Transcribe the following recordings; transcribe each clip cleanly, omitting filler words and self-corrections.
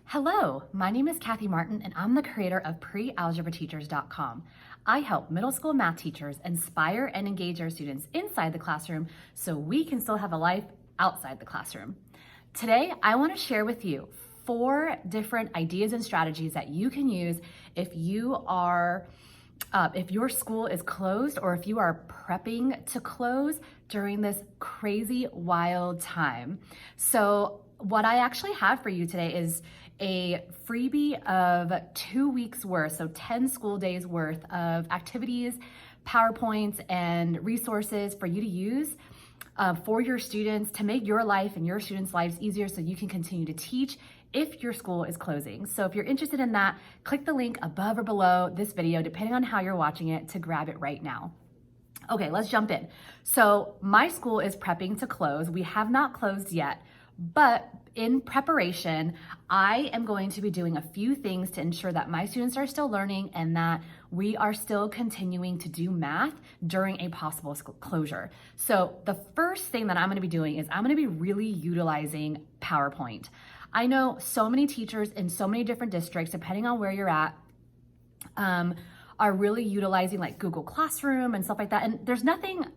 Hello, my name is Kathy Martin and I'm the creator of prealgebrateachers.com. I help middle school math teachers inspire and engage their students inside the classroom so we can still have a life outside the classroom. Today, I want to share with you 4 different ideas and strategies that you can use if your school is closed or if you are prepping to close during this crazy, wild time. So what I actually have for you today is a freebie of 2 weeks worth, so 10 school days worth of activities, PowerPoints, and resources for you to use for your students to make your life and your students' lives easier so you can continue to teach if your school is closing. So if you're interested in that, click the link above or below this video, depending on how you're watching it, to grab it right now. Okay, let's jump in. So my school is prepping to close. We have not closed yet, but in preparation, I am going to be doing a few things to ensure that my students are still learning and that we are still continuing to do math during a possible closure. So the first thing that I'm going to be doing is I'm going to be really utilizing PowerPoint. I know so many teachers in so many different districts, depending on where you're at, are really utilizing like Google Classroom and stuff like that. And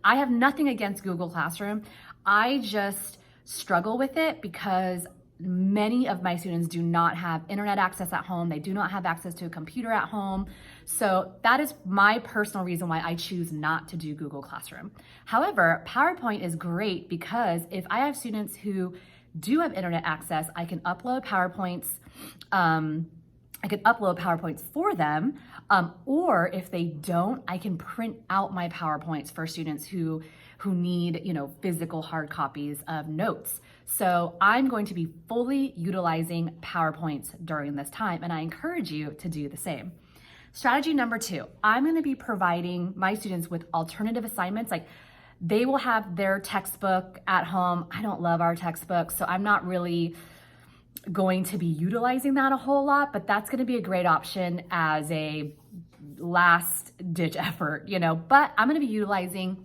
I have nothing against Google Classroom. I just struggle with it because many of my students do not have internet access at home. They do not have access to a computer at home. So that is my personal reason why I choose not to do Google Classroom. However, PowerPoint is great because if I have students who do have internet access, I can upload PowerPoints. For them, or if they don't, I can print out my PowerPoints for students who need, physical hard copies of notes. So I'm going to be fully utilizing PowerPoints during this time, and I encourage you to do the same. Strategy number 2, I'm going to be providing my students with alternative assignments. Like, they will have their textbook at home. I don't love our textbook, so I'm not really going to be utilizing that a whole lot, but that's going to be a great option as a last ditch effort, but I'm going to be utilizing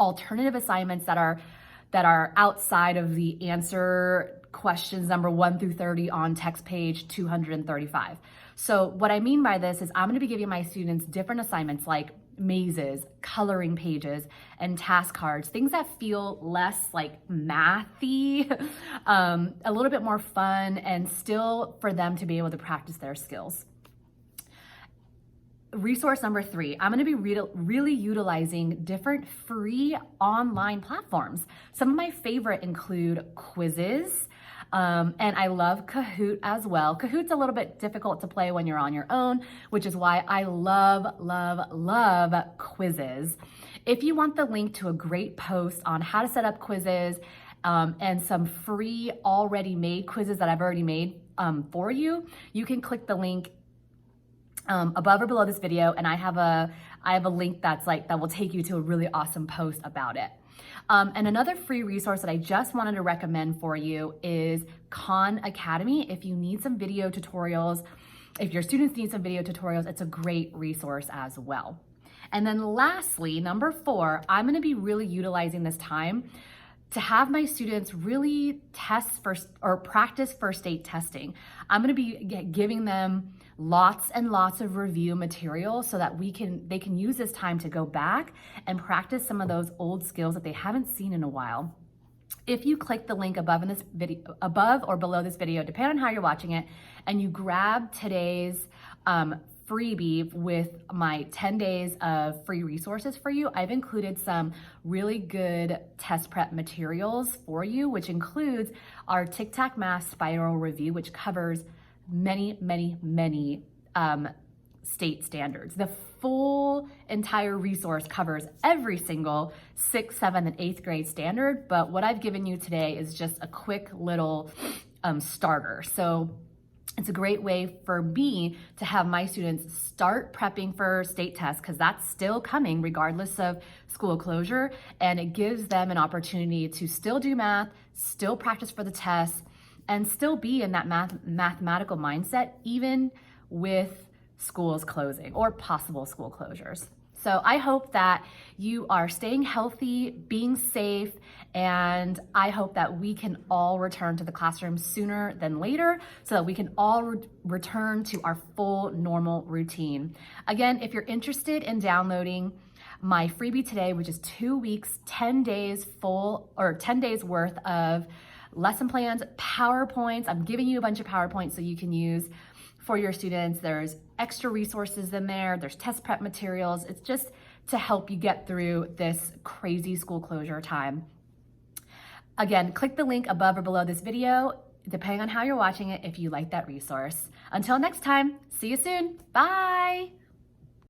alternative assignments that are outside of the answer questions number 1 through 30 on text page 235. So what I mean by this is I'm going to be giving my students different assignments like mazes, coloring pages, and task cards, things that feel less like mathy, a little bit more fun, and still for them to be able to practice their skills. Resource number 3, I'm going to be really utilizing different free online platforms. Some of my favorite include quizzes, and I love Kahoot as well. Kahoot's a little bit difficult to play when you're on your own, which is why I love quizzes. If you want the link to a great post on how to set up quizzes and some free already made quizzes that I've already made for you, you can click the link above or below this video, and I have a link that will take you to a really awesome post about it. And another free resource that I just wanted to recommend for you is Khan Academy. If you need some video tutorials, if your students need some video tutorials, it's a great resource as well. And then lastly, number 4, I'm going to be really utilizing this time to have my students really practice first aid testing. I'm going to be giving them lots and lots of review material so that they can use this time to go back and practice some of those old skills that they haven't seen in a while. If you click the link above or below this video, depending on how you're watching it, and you grab today's freebie with my 10 days of free resources for you, I've included some really good test prep materials for you, which includes our Tic Tac Math Spiral Review, which covers many state standards. The full entire resource covers every single 6th, 7th, and 8th grade standard, but what I've given you today is just a quick little starter. So it's a great way for me to have my students start prepping for state tests, because that's still coming regardless of school closure, and it gives them an opportunity to still do math, still practice for the tests, and still be in that mathematical mindset even with schools closing or possible school closures. So I hope that you are staying healthy, being safe, And I hope that we can all return to the classroom sooner than later so that we can all return to our full normal routine. Again, if you're interested in downloading my freebie today, which is 2 weeks, 10 days full, or 10 days worth of lesson plans, PowerPoints. I'm giving you a bunch of PowerPoints so you can use for your students. There's extra resources in there. There's test prep materials. It's just to help you get through this crazy school closure time. Again, click the link above or below this video, depending on how you're watching it, if you like that resource. Until next time, see you soon. Bye.